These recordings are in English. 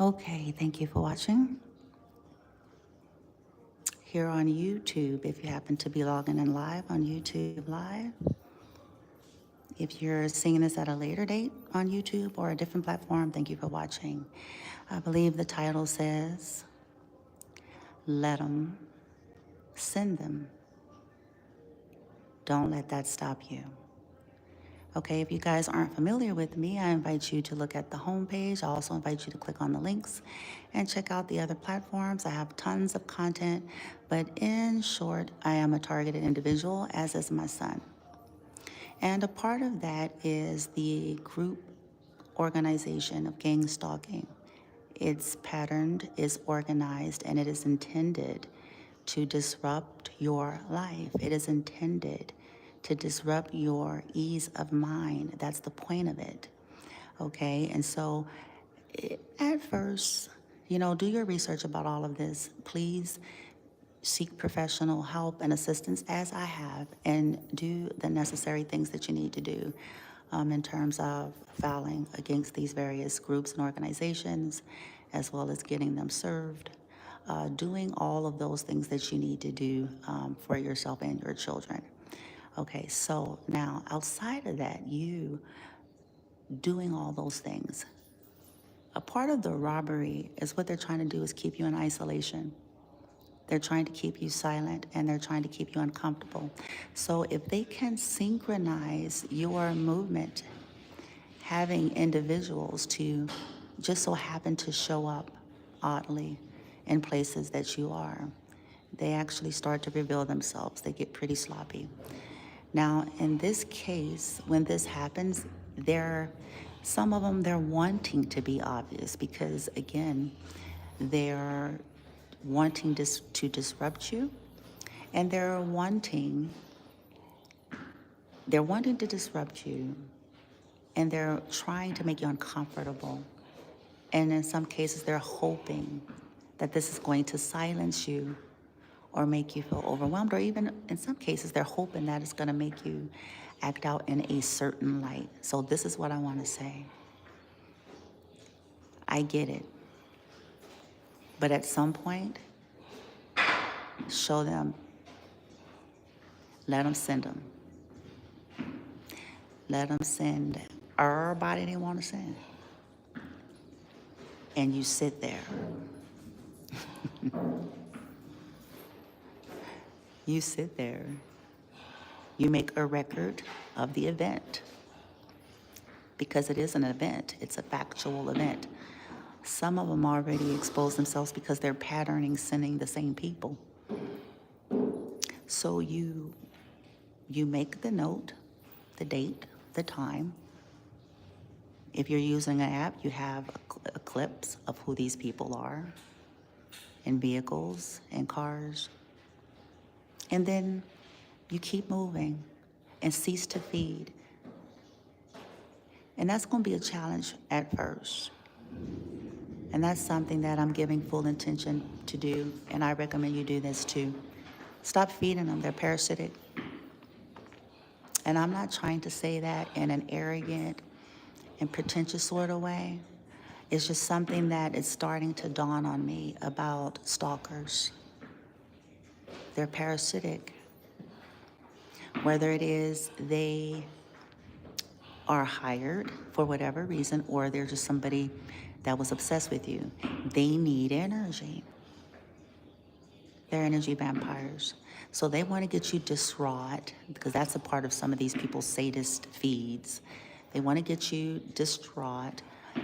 Okay, thank you for watching. Here on YouTube, if you happen to be logging in live on YouTube Live. If you're seeing this at a later date on YouTube or a different platform, thank you for watching. I believe the title says, Let them, Send them. Don't let that stop you. Okay, if you guys aren't familiar with me, I invite you to look at the homepage. I also invite you to click on the links and check out the other platforms. I have tons of content, but in short, I am a targeted individual, as is my son. And a part of that is the group organization of gang stalking. It's patterned, is organized, and it is intended to disrupt your life. It is intended to disrupt your ease of mind. That's the point of it. Okay, and so at first, do your research about all of this. Please seek professional help and assistance as I have, and do the necessary things that you need to do in terms of filing against these various groups and organizations, as well as getting them served, doing all of those things that you need to do for yourself and your children. Okay, so now outside of that, you doing all those things, a part of the robbery is what they're trying to do is keep you in isolation. They're trying to keep you silent, and they're trying to keep you uncomfortable. So if they can synchronize your movement, having individuals to just so happen to show up oddly in places that you are, they actually start to reveal themselves. They get pretty sloppy. Now, in this case, when this happens, some of them, they're wanting to be obvious because, again, they're wanting to disrupt you, and they're wanting to disrupt you, and they're trying to make you uncomfortable. And in some cases, they're hoping that this is going to silence you or make you feel overwhelmed, or even in some cases, they're hoping that it's going to make you act out in a certain light. So this is what I want to say. I get it. But at some point, show them. Let them send them. Let them send everybody they want to send. And you sit there. You sit there. You make a record of the event. Because it is an event. It's a factual event. Some of them already expose themselves because they're patterning sending the same people. So you make the note, the date, the time. If you're using an app, you have clips of who these people are in vehicles and cars. And then you keep moving and cease to feed. And that's going to be a challenge at first. And that's something that I'm giving full intention to do, and I recommend you do this too. Stop feeding them. They're parasitic. And I'm not trying to say that in an arrogant and pretentious sort of way. It's just something that is starting to dawn on me about stalkers. They're parasitic. Whether it is they are hired for whatever reason, or they're just somebody that was obsessed with you. They need energy. They're energy vampires. So they want to get you distraught, because that's a part of some of these people's sadist feeds. They want to get you distraught.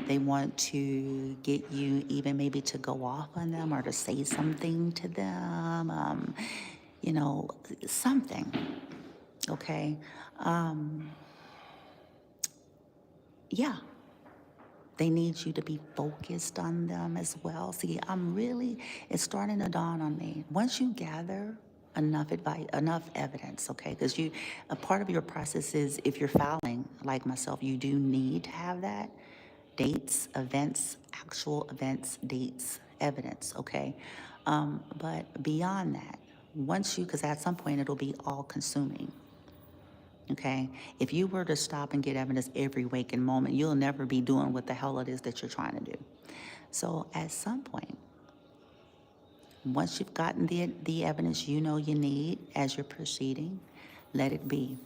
They want to get you even maybe to go off on them or to say something to them, something, okay? Yeah. They need you to be focused on them as well. See, it's starting to dawn on me. Once you gather enough evidence, okay? Because a part of your process is, if you're filing, like myself, you do need to have that. Dates, events, actual events, dates, evidence, okay? But beyond that, because at some point it'll be all consuming. Okay, if you were to stop and get evidence every waking moment, you'll never be doing what the hell it is that you're trying to do. So at some point, once you've gotten the evidence you know you need as you're proceeding, let it be.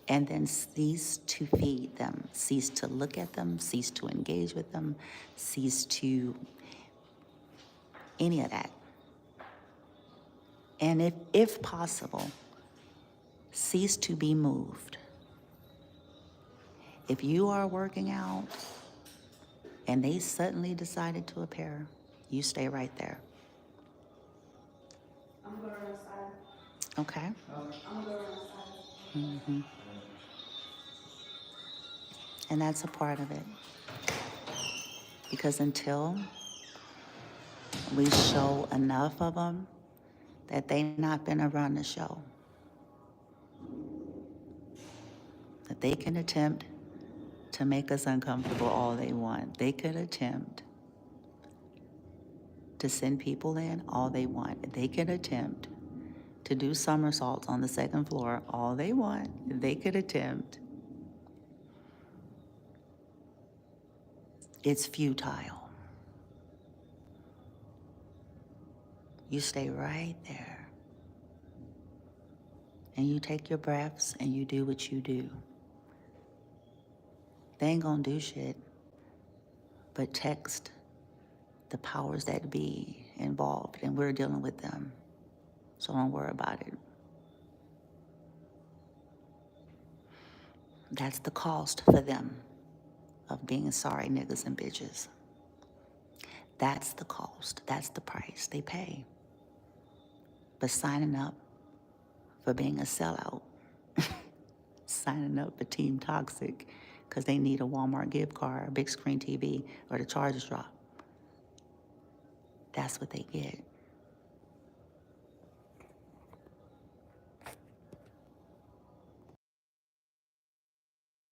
And then cease to feed them, cease to look at them, cease to engage with them, cease to any of that. And if possible, cease to be moved. If you are working out and they suddenly decided to appear, you stay right there. I'm going outside. Okay? I'm going outside. Mm-hmm. And that's a part of it. Because until we show enough of them that they not gonna run the show, that they can attempt to make us uncomfortable all they want. They could attempt to send people in all they want. They could attempt to do somersaults on the second floor all they want. They could attempt. It's futile. You stay right there. And you take your breaths and you do what you do. They ain't gonna do shit but text the powers that be involved, and we're dealing with them. So don't worry about it. That's the cost for them of being sorry niggas and bitches. That's the cost. That's the price they pay. But signing up for being a sellout, signing up for Team Toxic because they need a Walmart gift card, a big screen TV, or the charges drop. That's what they get.